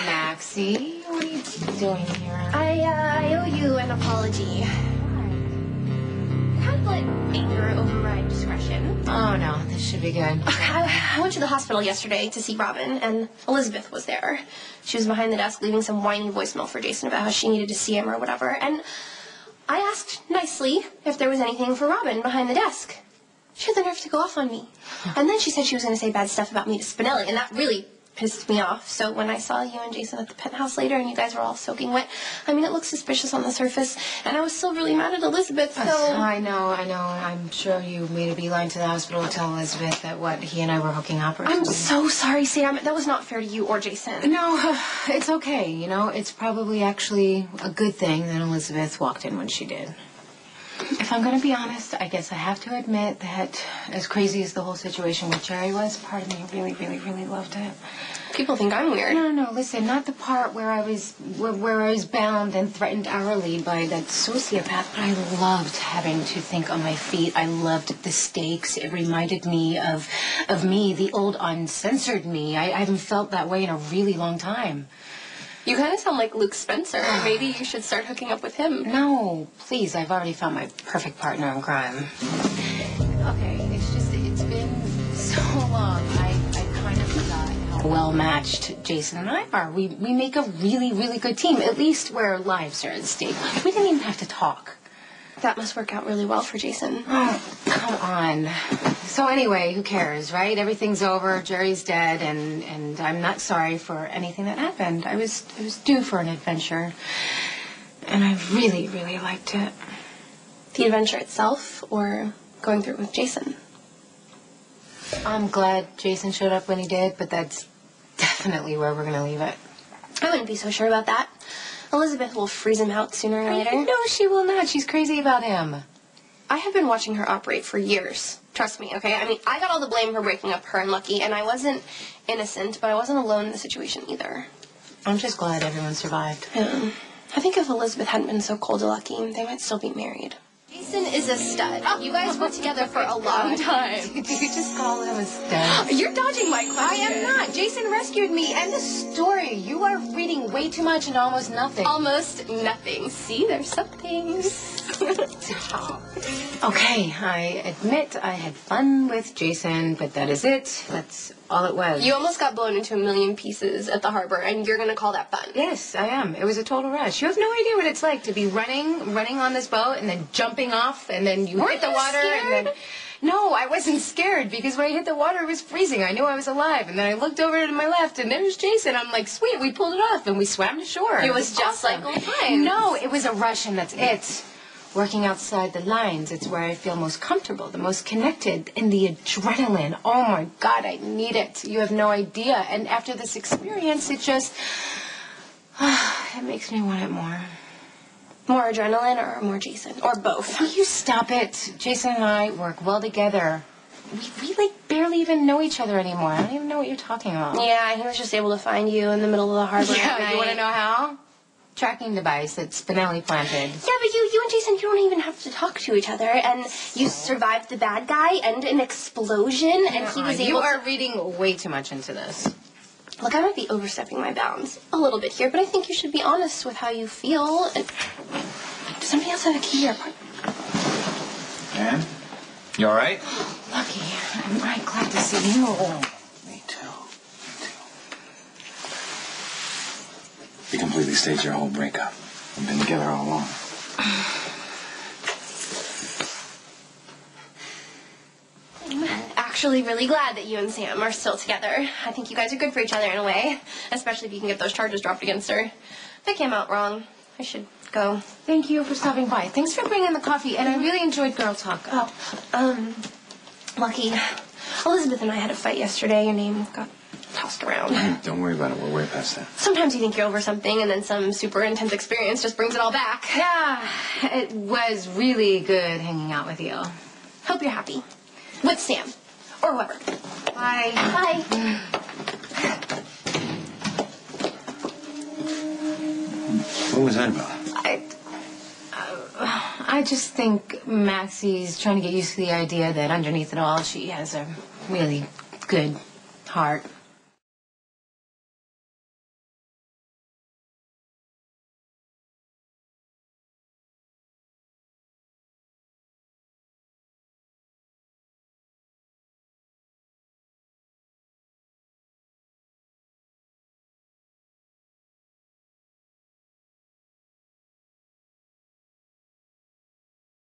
Maxie, what are you doing here? I owe you an apology. Kind of let anger override discretion. Oh, no, this should be good. I went to the hospital yesterday to see Robin, and Elizabeth was there. She was behind the desk leaving some whiny voicemail for Jason about how she needed to see him or whatever, and I asked nicely if there was anything for Robin behind the desk. She had the nerve to go off on me. And then she said she was going to say bad stuff about me to Spinelli, and that really pissed me off. So when I saw you and Jason at the penthouse later and you guys were all soaking wet, I mean, it looked suspicious on the surface, and I was still really mad at Elizabeth, so... I know. I'm sure you made a beeline to the hospital to tell Elizabeth that, he and I were hooking up or something. I'm so sorry, Sam. That was not fair to you or Jason. No, it's okay, It's probably actually a good thing that Elizabeth walked in when she did. If I'm going to be honest, I guess I have to admit that as crazy as the whole situation with Jerry was, part of me really, really, really loved it. People think I'm weird. No, listen, not the part where I was bound and threatened hourly by that sociopath, but I loved having to think on my feet. I loved the stakes. It reminded me of me, the old uncensored me. I haven't felt that way in a really long time. You kind of sound like Luke Spencer. Maybe you should start hooking up with him. No, please. I've already found my perfect partner in crime. Okay, it's been so long. I kind of forgot how well-matched Jason and I are. We make a really, really good team, at least where lives are at stake. We didn't even have to talk. That must work out really well for Jason. Oh, come on. So anyway, who cares, right? Everything's over. Jerry's dead, and I'm not sorry for anything that happened. I was due for an adventure, and I really, really liked it. The adventure itself, or going through it with Jason? I'm glad Jason showed up when he did, but that's definitely where we're going to leave it. I wouldn't be so sure about that. Elizabeth will freeze him out sooner or later. No, she will not. She's crazy about him. I have been watching her operate for years. Trust me, okay? I mean, I got all the blame for breaking up her and Lucky, and I wasn't innocent, but I wasn't alone in the situation either. I'm just glad everyone survived. I think if Elizabeth hadn't been so cold to Lucky, they might still be married. Jason is a stud. You guys were together for a long time. Did you just call him a stud? You're dodging my question. I am not. Jason rescued me. End of story. You are reading way too much and almost nothing. Almost nothing. See, there's something. Okay, I admit I had fun with Jason, but that is it. That's all it was. You almost got blown into a million pieces at the harbor, and you're going to call that fun? Yes, I am. It was a total rush. You have no idea what it's like to be running on this boat and then jumping off, and then you hit the water. Scared? And then... No, I wasn't scared because when I hit the water, it was freezing. I knew I was alive, and then I looked over to my left, and there was Jason. I'm like, sweet, we pulled it off, and we swam to shore. It was just awesome. like old times. No, it was a rush, and that's it. Working outside the lines, it's where I feel most comfortable, the most connected, and the adrenaline. Oh, my God, I need it. You have no idea. And after this experience, it just... it makes me want it more. More adrenaline or more Jason? Or both? Will you stop it? Jason and I work well together. We like, barely even know each other anymore. I don't even know what you're talking about. Yeah, he was just able to find you in the middle of the harbor at Yeah, night. you want to know how? Tracking device that Spinelli planted. Yeah, but you and Jason, you don't even have to talk to each other, and you survived the bad guy and an explosion, and he was able You are reading way too much into this. Look, I might be overstepping my bounds a little bit here, but I think you should be honest with how you feel. And does somebody else have a key to your apartment? Ann? You all right? Lucky. I'm right glad to see you. Me too. We completely staged your whole breakup. We've been together all along. I'm actually really glad that you and Sam are still together. I think you guys are good for each other in a way, especially if you can get those charges dropped against her. That came out wrong. I should go. Thank you for stopping by. Thanks for bringing the coffee, and I really enjoyed Girl Talk. Lucky. Elizabeth and I had a fight yesterday. Your name got tossed around. Don't worry about it. We're way past that. Sometimes you think you're over something, and then some super intense experience just brings it all back. Yeah, it was really good hanging out with you. Hope you're happy. With Sam. Or whoever. Bye. Bye. What was that about? I just think Maxie's trying to get used to the idea that underneath it all, she has a really good heart.